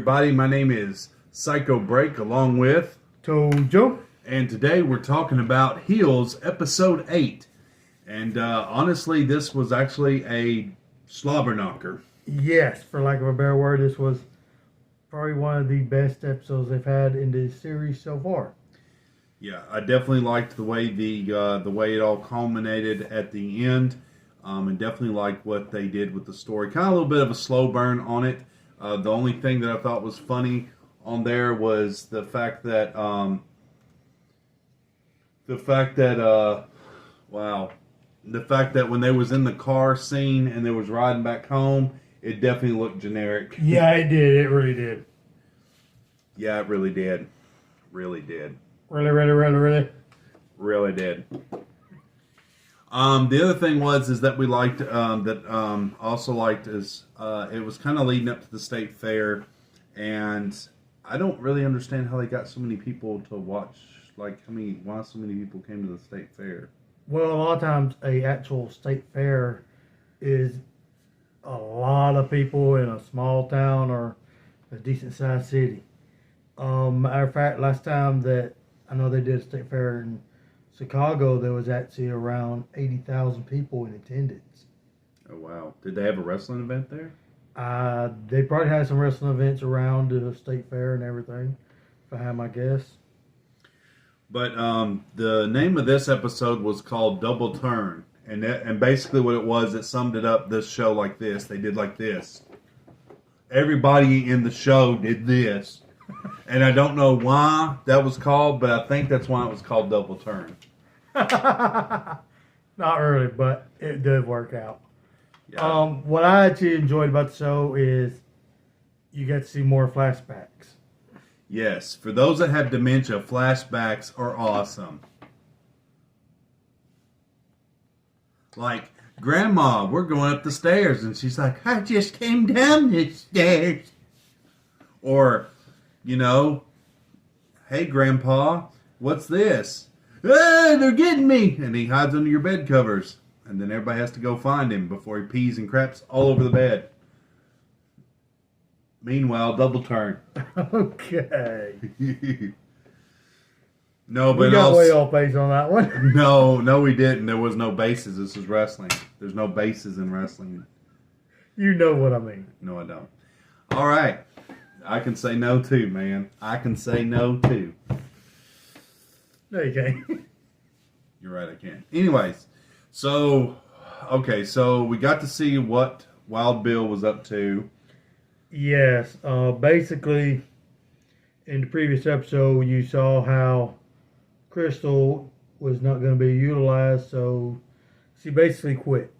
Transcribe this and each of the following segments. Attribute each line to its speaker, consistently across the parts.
Speaker 1: everybody. My name is Psycho Break, along with
Speaker 2: Tojo.
Speaker 1: And today we're talking about Heels, Episode 8. And honestly, this was actually a slobber knocker.
Speaker 2: Yes, for lack of a better word, this was probably one of the best episodes they've had in this series so far.
Speaker 1: Yeah, I definitely liked the way the way it all culminated at the end, and definitely liked what they did with the story. Kind of a little bit of a slow burn on it. The only thing that I thought was funny on there was the fact that when they was in the car scene and they was riding back home, it definitely looked generic.
Speaker 2: Yeah, it did. It really did.
Speaker 1: Yeah, it really did. Really did.
Speaker 2: Really.
Speaker 1: Really did. The other thing is that we liked also liked is it was kind of leading up to the state fair, and I don't really understand how they got so many people to watch. Like, why so many people came to the state fair?
Speaker 2: Well, a lot of times a actual state fair is a lot of people in a small town or a decent sized city. Matter of fact, last time that I know they did a state fair in Chicago, there was actually around 80,000 people in attendance.
Speaker 1: Oh, wow. Did they have a wrestling event there?
Speaker 2: They probably had some wrestling events around the state fair and everything, if I had my guess.
Speaker 1: But the name of this episode was called Double Turn. And basically what it was, it summed it up, this show like this. They did like this. Everybody in the show did this. And I don't know why that was called, but I think that's why it was called Double Turn.
Speaker 2: Not really, but it did work out.
Speaker 1: Yeah.
Speaker 2: What I actually enjoyed about the show is you get to see more flashbacks.
Speaker 1: Yes, for those that have dementia, flashbacks are awesome. Like, Grandma, we're going up the stairs, and she's like, I just came down the stairs. Or, hey, Grandpa, what's this? Ah, they're getting me! And he hides under your bed covers. And then everybody has to go find him before he pees and craps all over the bed. Meanwhile, Double Turn.
Speaker 2: Okay.
Speaker 1: No, but
Speaker 2: we got way off base on that one.
Speaker 1: No, we didn't. There was no bases. This is wrestling. There's no bases in wrestling.
Speaker 2: You know what I mean.
Speaker 1: No, I don't. All right. I can say no too, man. I can say no too.
Speaker 2: No, you can't.
Speaker 1: You're right, I can. Anyways, so we got to see what Wild Bill was up to.
Speaker 2: Yes. Basically, in the previous episode, you saw how Crystal was not going to be utilized, so she basically quit.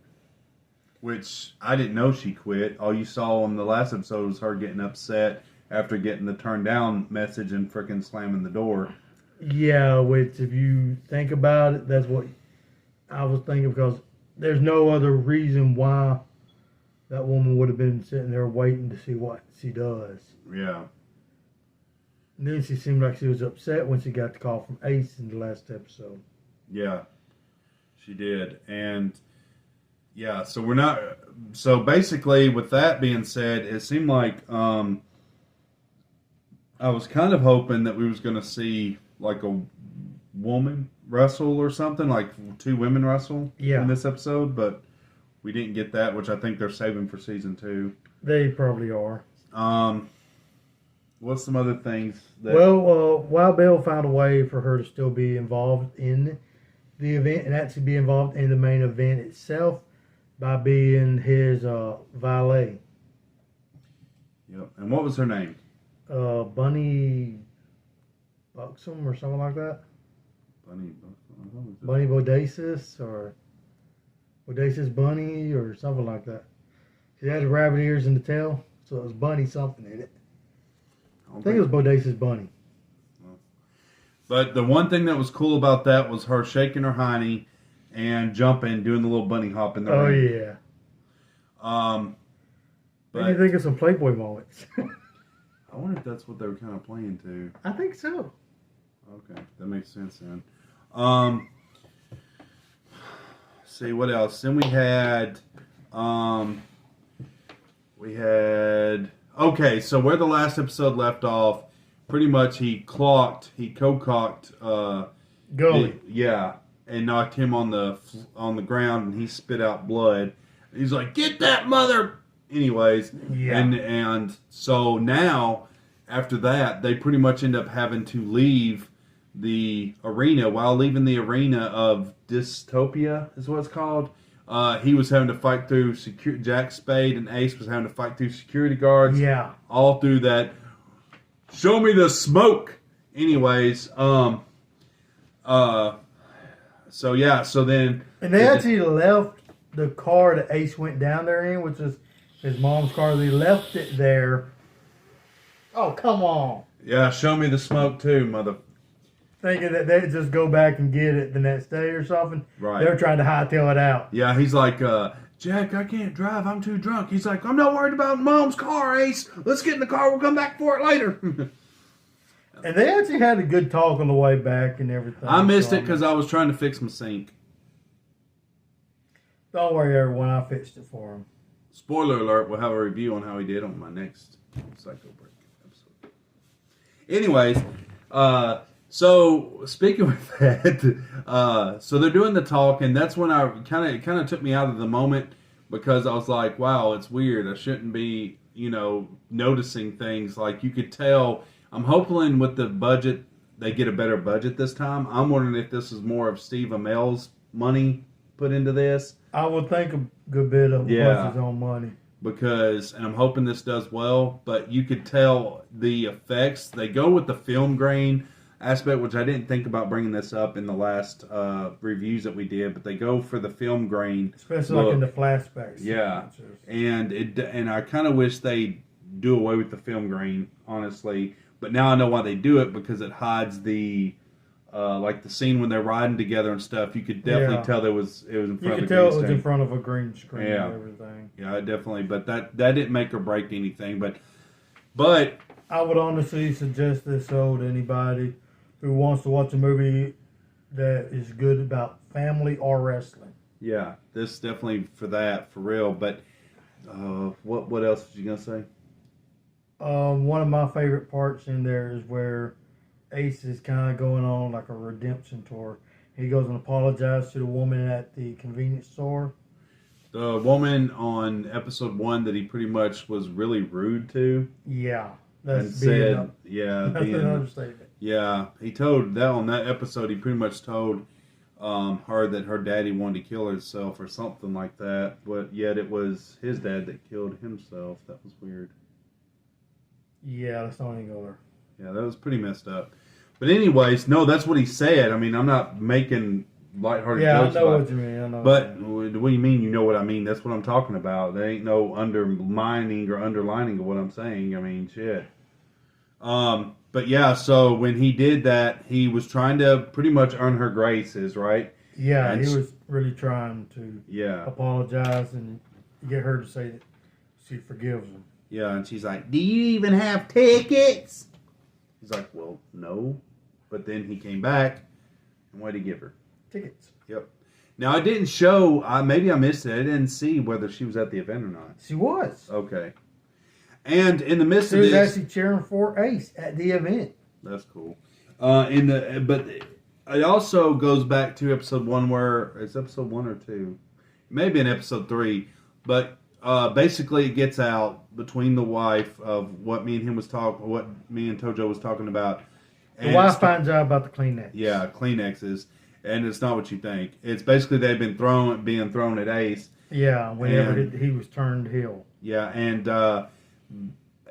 Speaker 1: Which I didn't know she quit. All you saw in the last episode was her getting upset after getting the turn down message and frickin' slamming the door.
Speaker 2: Yeah, which if you think about it, that's what I was thinking, because there's no other reason why that woman would have been sitting there waiting to see what she does.
Speaker 1: Yeah.
Speaker 2: And then she seemed like she was upset when she got the call from Ace in the last episode.
Speaker 1: Yeah, she did. And yeah, so basically with that being said, it seemed like I was kind of hoping that we was going to see like a woman wrestle or something, like two women wrestle in this episode, but we didn't get that, which I think they're saving for season 2.
Speaker 2: They probably are.
Speaker 1: What's some other things?
Speaker 2: Wild Bill found a way for her to still be involved in the event and actually be involved in the main event itself by being his valet.
Speaker 1: Yep. And what was her name?
Speaker 2: Bunny Buxom or something like that.
Speaker 1: Bunny
Speaker 2: Bodacious or Bodacious Bunny or something like that. She had the rabbit ears and the tail, so it was Bunny something in it. I think it was Bodacious Bunny.
Speaker 1: But the one thing that was cool about that was her shaking her hiney and jumping, doing the little bunny hop in the ring.
Speaker 2: Oh, yeah. What do you think of some Playboy moments?
Speaker 1: I wonder if that's what they were kind of playing to.
Speaker 2: I think so.
Speaker 1: Okay, that makes sense then. See what else? Then we had Okay, so where the last episode left off, pretty much he co-cocked,
Speaker 2: Gully.
Speaker 1: yeah, and knocked him on the ground, and he spit out blood. He's like, "Get that mother!" Anyways,
Speaker 2: Yeah.
Speaker 1: and so now after that, they pretty much end up having to leave the arena. While leaving the arena of Dystopia is what it's called. He was having to fight through Jack Spade and Ace was having to fight through security guards.
Speaker 2: Yeah.
Speaker 1: All through that. Show me the smoke. Anyways, so yeah, so then.
Speaker 2: And they actually left the car that Ace went down there in, which is his mom's car. They left it there. Oh, come on.
Speaker 1: Yeah, show me the smoke too, mother.
Speaker 2: Thinking that they'd just go back and get it the next day or something.
Speaker 1: Right.
Speaker 2: They're trying to hightail it out.
Speaker 1: Yeah, he's like, Jack, I can't drive. I'm too drunk. He's like, I'm not worried about Mom's car, Ace. Let's get in the car. We'll come back for it later.
Speaker 2: And they actually had a good talk on the way back and everything.
Speaker 1: I missed it because I was trying to fix my sink.
Speaker 2: Don't worry, everyone. I fixed it for him.
Speaker 1: Spoiler alert, we'll have a review on how he did on my next Psycho Break episode. Anyways, so speaking of that, so they're doing the talk, and that's when I kind of took me out of the moment because I was like, wow, it's weird. I shouldn't be, noticing things. Like you could tell. I'm hoping with the budget, they get a better budget this time. I'm wondering if this is more of Steve Amell's money put into this.
Speaker 2: I would think a good bit of his own money.
Speaker 1: And I'm hoping this does well, but you could tell the effects. They go with the film grain aspect, which I didn't think about bringing this up in the last reviews that we did, but they go for the film grain.
Speaker 2: Especially like in the flashbacks.
Speaker 1: Yeah. And I kind of wish they do away with the film grain, honestly. But now I know why they do it, because it hides the like the scene when they're riding together and stuff. You could definitely tell it was in front of a green screen. You could tell it was
Speaker 2: in front of a green screen and everything.
Speaker 1: Yeah, definitely. But that didn't make or break anything. But
Speaker 2: I would honestly suggest this to anybody who wants to watch a movie that is good about family or wrestling.
Speaker 1: Yeah, this definitely for real. But what else was you gonna say?
Speaker 2: One of my favorite parts in there is where Ace is kind of going on like a redemption tour. He goes and apologizes to the woman at the convenience store.
Speaker 1: The woman on episode 1 that he pretty much was really rude to.
Speaker 2: Yeah.
Speaker 1: That's
Speaker 2: an
Speaker 1: understatement. Yeah, he told that on that episode. He pretty much told her that her daddy wanted to kill herself or something like that. But yet it was his dad that killed himself. That was weird.
Speaker 2: Yeah, let's not even go there.
Speaker 1: Yeah, that was pretty messed up. But anyways, no, that's what he said. I mean, I'm not making lighthearted jokes
Speaker 2: about it. Yeah, I know
Speaker 1: what
Speaker 2: what you mean.
Speaker 1: But what do you mean you know what I mean? That's what I'm talking about. There ain't no undermining or underlining of what I'm saying. I mean, shit. But yeah, so when he did that, he was trying to pretty much earn her graces, right?
Speaker 2: Yeah, he was really trying to apologize and get her to say that she forgives him.
Speaker 1: Yeah, and she's like, "Do you even have tickets?" He's like, "Well, no." But then he came back, and what did he give her?
Speaker 2: Tickets.
Speaker 1: Yep. Now, I didn't show, maybe I missed it. I didn't see whether she was at the event or not.
Speaker 2: She was.
Speaker 1: Okay. And in the midst of this...
Speaker 2: She was actually cheering for Ace at the event.
Speaker 1: That's cool. But it also goes back to episode 1 where... It's episode 1 or 2. Maybe in episode 3. But basically it gets out between the wife of what me and Tojo was talking about.
Speaker 2: The wife finds out about the Kleenex.
Speaker 1: Yeah, Kleenexes. And it's not what you think. It's basically they've been being thrown at Ace.
Speaker 2: Yeah, whenever he was turned heel.
Speaker 1: Yeah, and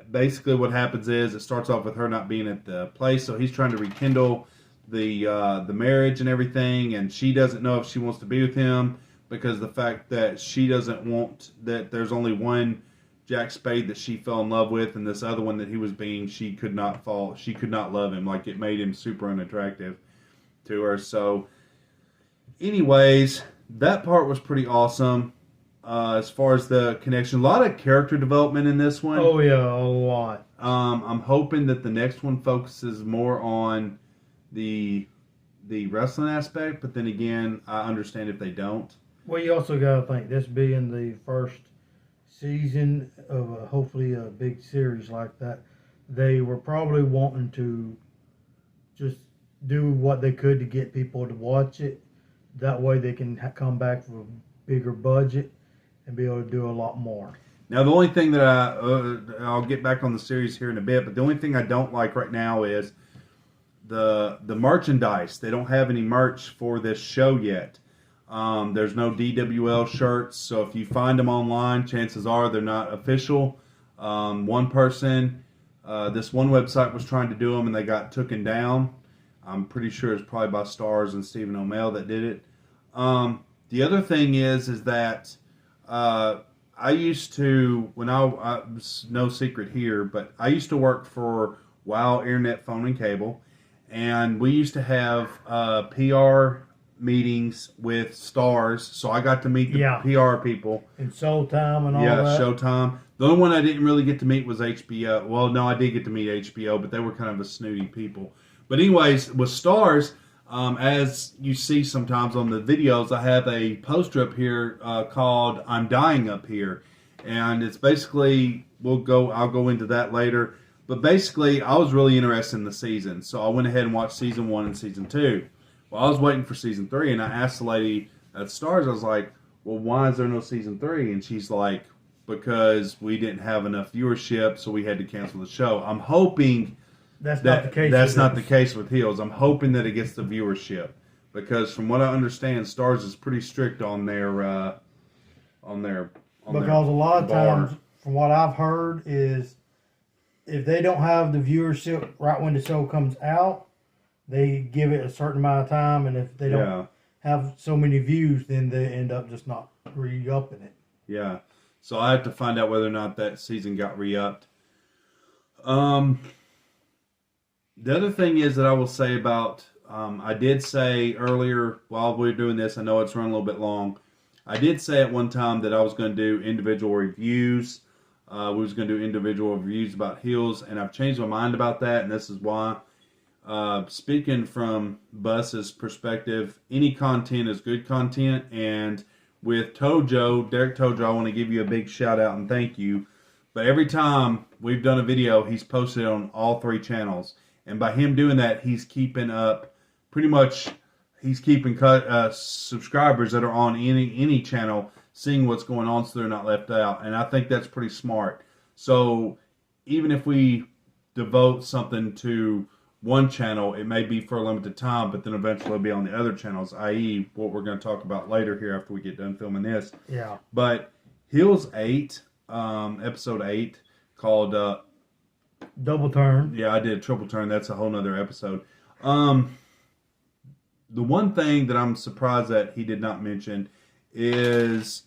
Speaker 1: basically what happens is it starts off with her not being at the place, so he's trying to rekindle the marriage and everything, and she doesn't know if she wants to be with him because the fact that she doesn't want that there's only one Jack Spade that she fell in love with, and this other one that he was being, she could not love him. Like, it made him super unattractive to her. So anyways, that part was pretty awesome. As far as the connection, a lot of character development in this one.
Speaker 2: Oh yeah, a lot.
Speaker 1: I'm hoping that the next one focuses more on the wrestling aspect, but then again, I understand if they don't.
Speaker 2: Well, you also got to think this being the first season of hopefully a big series like that, they were probably wanting to just do what they could to get people to watch it. That way they can come back with a bigger budget and be able to do a lot more.
Speaker 1: Now, the only thing that I'll get back on the series here in a bit, but the only thing I don't like right now is the merchandise. They don't have any merch for this show yet. There's no DWL shirts, so if you find them online, chances are they're not official. One person, this one website was trying to do them, and they got taken down. I'm pretty sure it's probably by Stars and Stephen O'Mell that did it. The other thing is that I used to, when I no secret here, but I used to work for WOW Internet Phone and Cable, and we used to have PR meetings with Stars, so I got to meet the PR people.
Speaker 2: And Showtime and all
Speaker 1: that.
Speaker 2: Yeah,
Speaker 1: Showtime. The only one I didn't really get to meet was HBO. Well, no, I did get to meet HBO, but they were kind of a snooty people. But anyways, with Stars, as you see sometimes on the videos, I have a poster up here called "I'm Dying Up Here," and it's basically I'll go into that later. But basically, I was really interested in the season, so I went ahead and watched season 1 and season 2. Well, I was waiting for season 3, and I asked the lady at Stars, I was like, "Well, why is there no season 3?" And she's like, "Because we didn't have enough viewership, so we had to cancel the show." I'm hoping
Speaker 2: that's not the case.
Speaker 1: That's not the case with Heels. I'm hoping that it gets the viewership, because from what I understand, Stars is pretty strict on their because
Speaker 2: a lot of times, from what I've heard, is if they don't have the viewership right when the show comes out, they give it a certain amount of time, and if they don't have so many views, then they end up just not re-upping it.
Speaker 1: Yeah. So I have to find out whether or not that season got re-upped. The other thing is that I will say about, I did say earlier while we were doing this, I know it's run a little bit long, I did say at one time that I was going to do individual reviews. We was going to do individual reviews about Heels, and I've changed my mind about that, and this is why. Speaking from Bus's perspective, any content is good content, and with Tojo, Derek Tojo, I want to give you a big shout out and thank you. But every time we've done a video, he's posted it on all 3 channels. And by him doing that, he's keeping up, pretty much, he's keeping subscribers that are on any channel seeing what's going on so they're not left out. And I think that's pretty smart. So even if we devote something to one channel, it may be for a limited time, but then eventually it'll be on the other channels, i.e. what we're going to talk about later here after we get done filming this.
Speaker 2: Yeah.
Speaker 1: But Heels 8, episode 8, called
Speaker 2: Double Turn.
Speaker 1: Yeah, I did Triple Turn. That's a whole nother episode. The one thing that I'm surprised that he did not mention is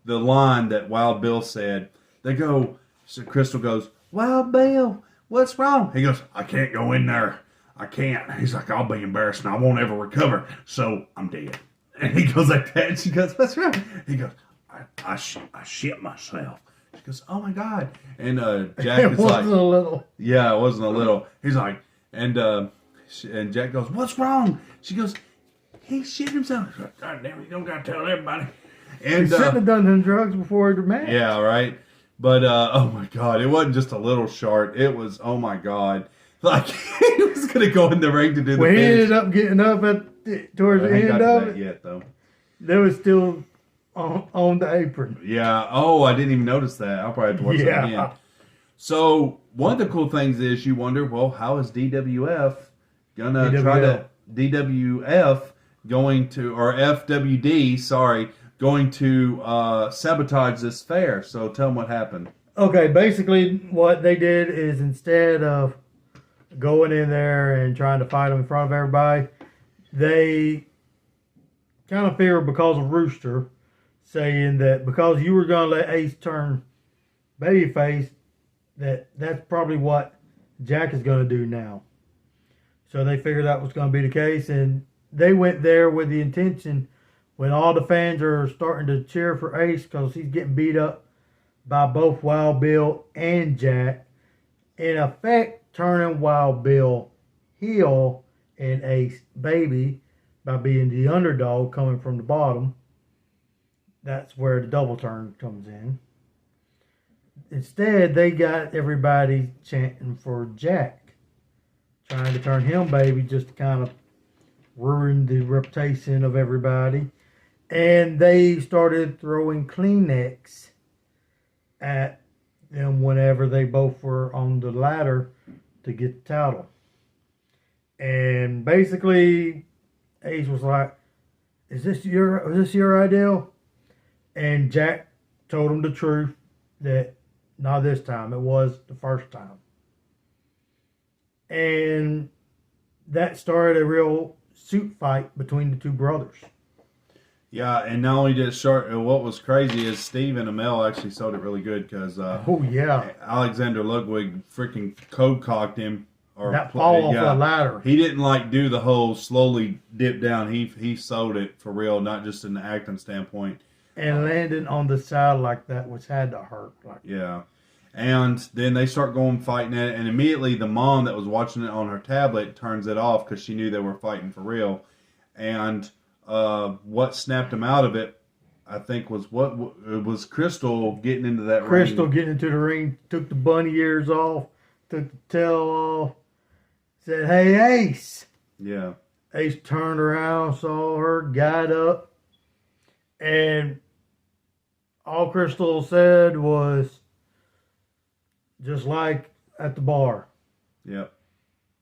Speaker 1: the line that Wild Bill said. They go, so Crystal goes, "Wild Bill, what's wrong?" He goes, "I can't go in there. I can't." He's like, "I'll be embarrassed and I won't ever recover, so I'm dead." And he goes like that. And she goes, "What's wrong?" He goes, I shit myself." She goes, "Oh my God." And Jack is like,
Speaker 2: a little.
Speaker 1: Yeah, it wasn't a little. He's like, and Jack goes, "What's wrong?" She goes, "He shit himself." He's like, "God damn it, you don't gotta tell everybody." And
Speaker 2: he shouldn't have done them drugs before the match.
Speaker 1: Yeah, right. But oh my God, it wasn't just a little short. It was, oh my God, like he was gonna go in the ring to do the finish.
Speaker 2: He ended up getting up towards the end of it.
Speaker 1: Yet though,
Speaker 2: they was still on the apron.
Speaker 1: Yeah. Oh, I didn't even notice that. I'll probably have to watch that again. So one of the cool things is you wonder, well, how is DWF gonna try to DWF going to, or FWD, sorry, going to sabotage this fair? So tell them what happened.
Speaker 2: Okay, basically what they did is instead of going in there and trying to fight them in front of everybody, they kind of figured because of Rooster saying that because you were going to let Ace turn babyface, that's probably what Jack is going to do now. So they figured that was going to be the case, and they went there with the intention, when all the fans are starting to cheer for Ace because he's getting beat up by both Wild Bill and Jack, in effect turning Wild Bill heel and Ace baby by being the underdog coming from the bottom. That's where the double turn comes in. instead, they got everybody chanting for Jack, trying to turn him baby, just to kind of ruin the reputation of everybody. And they started throwing Kleenex at them whenever they both were on the ladder to get the title. And basically, Ace was like, is this your idea? And Jack told him the truth, that not this time, it was the first time. And that started a real suit fight between the two brothers.
Speaker 1: Yeah, and not only did it start, what was crazy is Steve and Amell actually sold it really good because
Speaker 2: Oh yeah,
Speaker 1: Alexander Ludwig freaking code cocked him.
Speaker 2: that fall off the ladder.
Speaker 1: He didn't like do the whole slowly dip down. He sold it for real, not just in the acting standpoint.
Speaker 2: And landing on the side like that, which had to hurt. Like,
Speaker 1: Yeah. And then they start going fighting at it, and immediately the mom that was watching it on her tablet turns it off because she knew they were fighting for real. And what snapped them out of it, I think, was it was Crystal getting into that
Speaker 2: Crystal
Speaker 1: ring.
Speaker 2: getting into the ring, took the bunny ears off, took the tail off, said, "Hey, Ace."
Speaker 1: Yeah.
Speaker 2: Ace turned around, saw her, got up, and all Crystal said was, just like at the bar.
Speaker 1: Yep.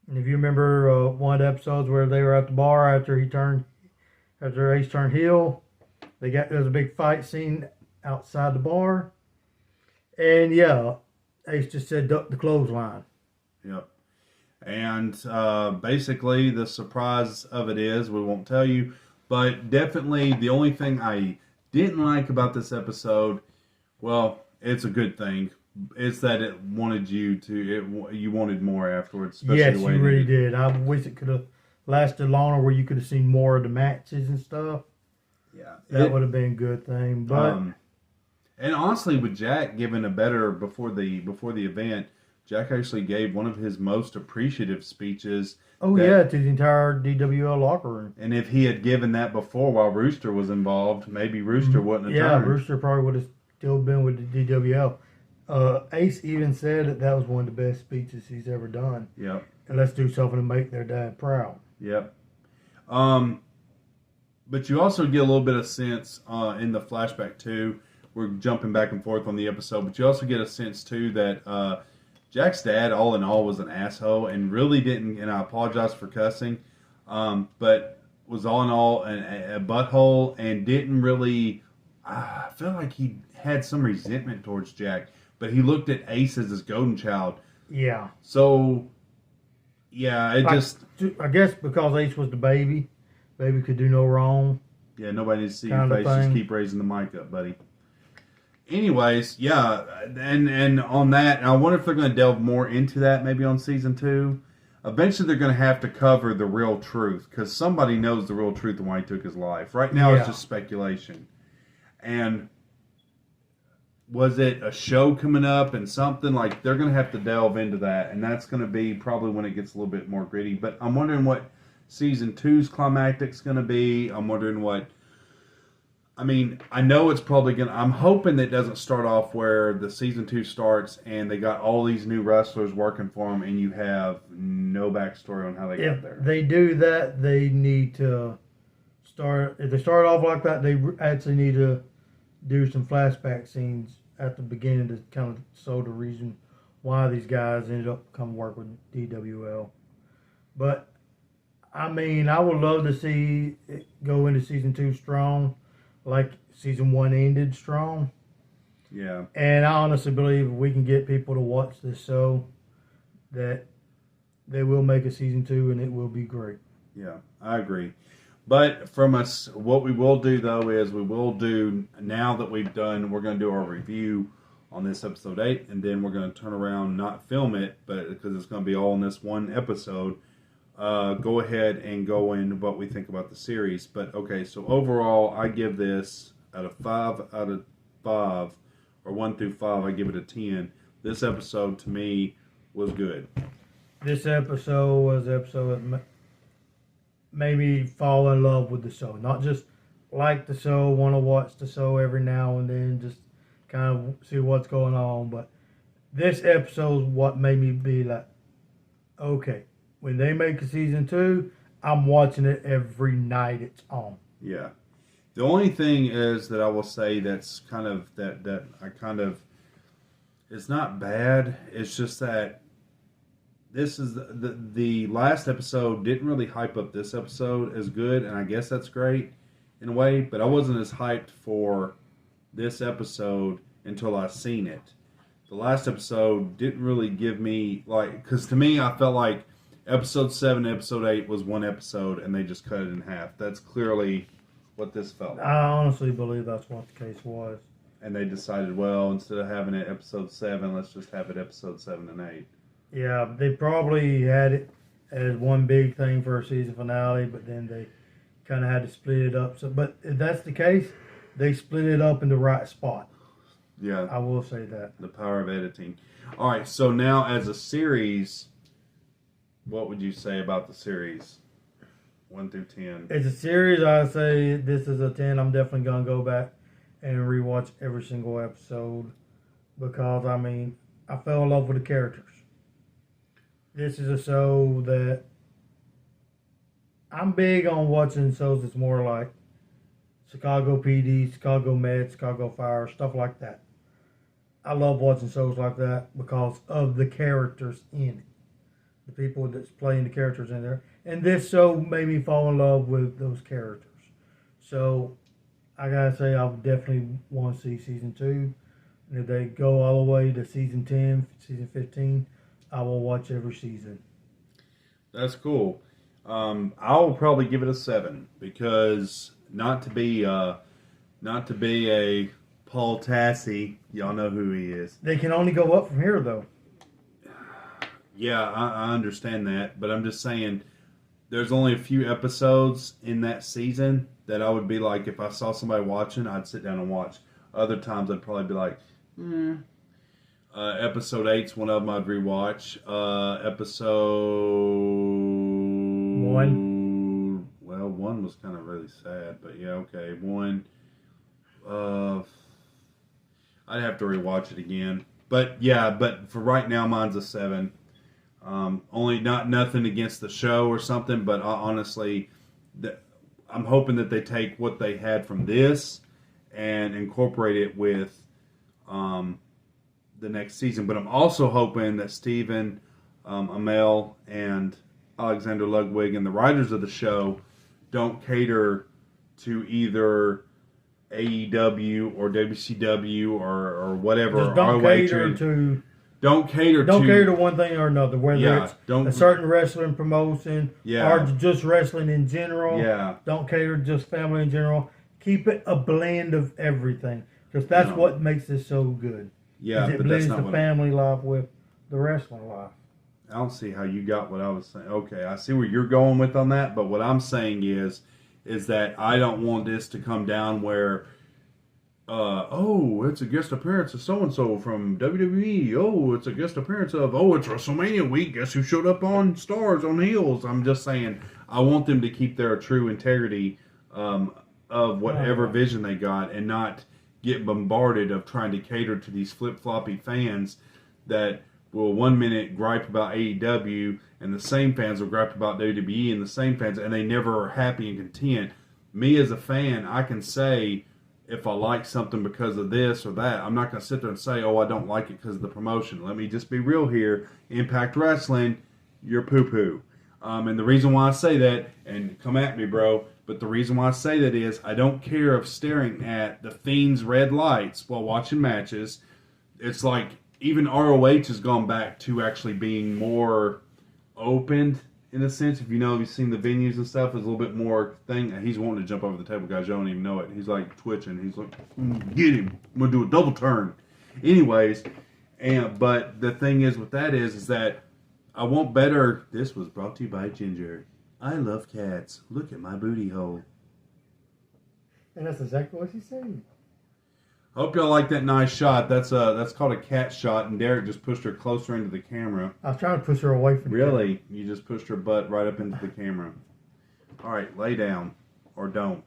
Speaker 2: And if you remember one of the episodes where they were at the bar after Ace turned heel, there was a big fight scene outside the bar. And yeah, Ace just said duck the clothesline.
Speaker 1: Yep. And basically, the surprise of it is, we won't tell you, but definitely the only thing I didn't like about this episode, well, it's a good thing. It's that it wanted you wanted more afterwards. Especially
Speaker 2: Yes,
Speaker 1: the way
Speaker 2: you really
Speaker 1: it
Speaker 2: did. I wish it could have lasted longer, where you could have seen more of the matches and stuff.
Speaker 1: Yeah,
Speaker 2: That would have been a good thing. But
Speaker 1: and honestly, with Jack giving a better before the event, Jack actually gave one of his most appreciative speeches.
Speaker 2: to the entire DWL locker room.
Speaker 1: And if he had given that before while Rooster was involved, maybe Rooster wouldn't have turned.
Speaker 2: Rooster probably would have still been with the DWL. Ace even said that was one of the best speeches he's ever done.
Speaker 1: Yep.
Speaker 2: And let's do something to make their dad proud.
Speaker 1: Yep. But you also get a little bit of sense in the flashback too. We're jumping back and forth on the episode, but you also get a sense too that Jack's dad, all in all, was an asshole and really didn't. And I apologize for cussing, but was all in all a butthole and didn't really. I feel like he had some resentment towards Jack, but he looked at Ace as his golden child.
Speaker 2: Yeah.
Speaker 1: So, yeah,
Speaker 2: I guess because Ace was the baby could do no wrong.
Speaker 1: Yeah, nobody needs to see your
Speaker 2: Kind of
Speaker 1: face. Just
Speaker 2: thing.
Speaker 1: keep raising the mic up, buddy. Anyways, yeah, and on that, and I wonder if they're going to delve more into that maybe on season 2. Eventually, they're going to have to cover the real truth because somebody knows the real truth of why he took his life. Right now, it's just speculation. And was it a show coming up and something like they're going to have to delve into that, and that's going to be probably when it gets a little bit more gritty. But I'm wondering what season 2's climactic's going to be. I'm wondering what. I mean, I know it's probably going to... I'm hoping that it doesn't start off where the season 2 starts and they got all these new wrestlers working for them and you have no backstory on how they got there.
Speaker 2: If they do that, they need to start... If they start off like that, they actually need to do some flashback scenes at the beginning to kind of show the reason why these guys ended up coming work with DWL. But, I mean, I would love to see it go into season 2 strong, like season 1 ended strong.
Speaker 1: Yeah.
Speaker 2: And I honestly believe if we can get people to watch this show, that they will make a season 2 and it will be great.
Speaker 1: Yeah, I agree. But from us, what we will do though is we will do, now that we're going to do our review on this episode 8, and then we're going to turn around, not film it, but because it's going to be all in this one episode, go ahead and go in what we think about the series. But okay, so overall, I give this out of 5 or 1 through 5, I give it a 10. This episode to me was good.
Speaker 2: This episode was an episode that made me fall in love with the show. Not just like the show, want to watch the show every now and then, just kind of see what's going on. But this episode's what made me be like, okay, when they make a season 2, I'm watching it every night it's on.
Speaker 1: Yeah. The only thing is that I will say that's kind of that I kind of, it's not bad. It's just that this is the last episode didn't really hype up this episode as good, and I guess that's great in a way. But I wasn't as hyped for this episode until I seen it. The last episode didn't really give me because to me I felt like episode 7, episode 8 was one episode, and they just cut it in half. That's clearly what this felt like.
Speaker 2: I honestly believe that's what the case was.
Speaker 1: And they decided, well, instead of having it episode 7, let's just have it episode 7 and 8.
Speaker 2: Yeah, they probably had it as one big thing for a season finale, but then they kind of had to split it up. So, but if that's the case, they split it up in the right spot.
Speaker 1: Yeah.
Speaker 2: I will say that.
Speaker 1: The power of editing. All right, so now as a series, what would you say about the series? 1 through 10.
Speaker 2: It's a series, I say this is a 10. I'm definitely going to go back and rewatch every single episode because, I mean, I fell in love with the characters. This is a show that I'm big on watching shows that's more like Chicago PD, Chicago Med, Chicago Fire, stuff like that. I love watching shows like that because of the characters in it. The people that's playing the characters in there. And this show made me fall in love with those characters. So, I gotta say, I would definitely want to see season 2. And if they go all the way to season 10, season 15, I will watch every season.
Speaker 1: That's cool. I'll probably give it a 7 because not to be a Paul Tassi, y'all know who he is.
Speaker 2: They can only go up from here, though.
Speaker 1: Yeah, I understand that, but I'm just saying there's only a few episodes in that season that I would be like, if I saw somebody watching, I'd sit down and watch. Other times I'd probably be like, episode 8's one of them I'd rewatch. Episode
Speaker 2: 1.
Speaker 1: Well, 1 was kind of really sad, but yeah, okay. 1. I'd have to rewatch it again. But yeah, but for right now, mine's a 7. Only nothing against the show or something, but honestly, I'm hoping that they take what they had from this and incorporate it with the next season. But I'm also hoping that Stephen Amell and Alexander Ludwig and the writers of the show don't cater to either AEW or WCW or whatever.
Speaker 2: Just don't cater to...
Speaker 1: Don't cater
Speaker 2: to one thing or another, whether it's a certain wrestling promotion or just wrestling in general.
Speaker 1: Yeah.
Speaker 2: Don't cater to just family in general. Keep it a blend of everything, because that's what makes this so good.
Speaker 1: Yeah,
Speaker 2: it blends the family life with the wrestling life.
Speaker 1: I don't see how you got what I was saying. Okay, I see where you're going with on that, but what I'm saying is that I don't want this to come down where it's a guest appearance of so-and-so from WWE. Oh, it's a guest appearance of, it's WrestleMania week. Guess who showed up on Stars on Heels? I'm just saying, I want them to keep their true integrity of whatever vision they got and not get bombarded of trying to cater to these flip-floppy fans that will 1 minute gripe about AEW and the same fans will gripe about WWE and the same fans, and they never are happy and content. Me as a fan, I can say if I like something because of this or that. I'm not going to sit there and say, I don't like it because of the promotion. Let me just be real here. Impact Wrestling, you're poo-poo. And the reason why I say that, and come at me, bro, but the reason why I say that is I don't care of staring at the Fiend's red lights while watching matches. It's like even ROH has gone back to actually being more open in a sense. If you've seen the venues and stuff, there's a little bit more thing. He's wanting to jump over the table, guys. You don't even know it. He's like twitching. He's like, get him. I'm going to do a double turn. Anyways, but the thing is with that is that I want better. This was brought to you by Ginger. I love cats. Look at my booty hole.
Speaker 2: And that's exactly what she said.
Speaker 1: Hope y'all like that nice shot. That's called a cat shot, and Derek just pushed her closer into the camera.
Speaker 2: I was trying to push her away from
Speaker 1: Really? You just pushed her butt right up into the camera. All right, lay down. Or don't.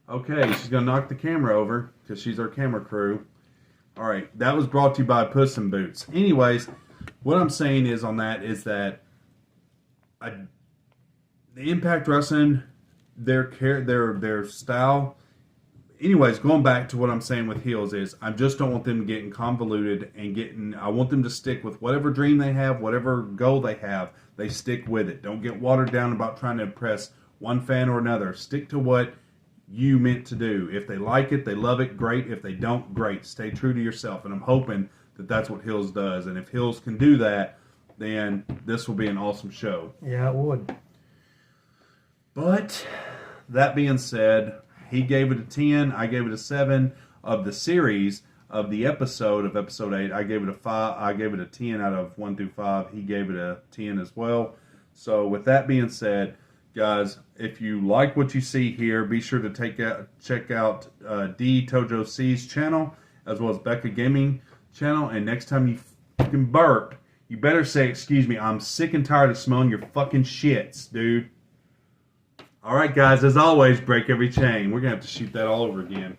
Speaker 1: Okay, she's going to knock the camera over, because she's our camera crew. All right, that was brought to you by Puss in Boots. Anyways, what I'm saying is on that is that the Impact Wrestling, their style. Anyways, going back to what I'm saying with heels is I just don't want them getting convoluted and getting. I want them to stick with whatever dream they have, whatever goal they have. They stick with it. Don't get watered down about trying to impress one fan or another. Stick to what you meant to do. If they like it, they love it, great. If they don't, great. Stay true to yourself. And I'm hoping that that's what Hills does. And if Hills can do that, then this will be an awesome show.
Speaker 2: Yeah, it would.
Speaker 1: But that being said, he gave it a 10. I gave it a 7 of the series of the episode of episode 8. I gave it a 5. I gave it a 10 out of 1 through 5. He gave it a 10 as well. So with that being said, guys, if you like what you see here, be sure to check out D Tojo C's channel as well as Becca Gaming channel. And next time you fucking burp, you better say, "Excuse me, I'm sick and tired of smelling your fucking shits, dude." All right, guys, as always, break every chain. We're going to have to shoot that all over again.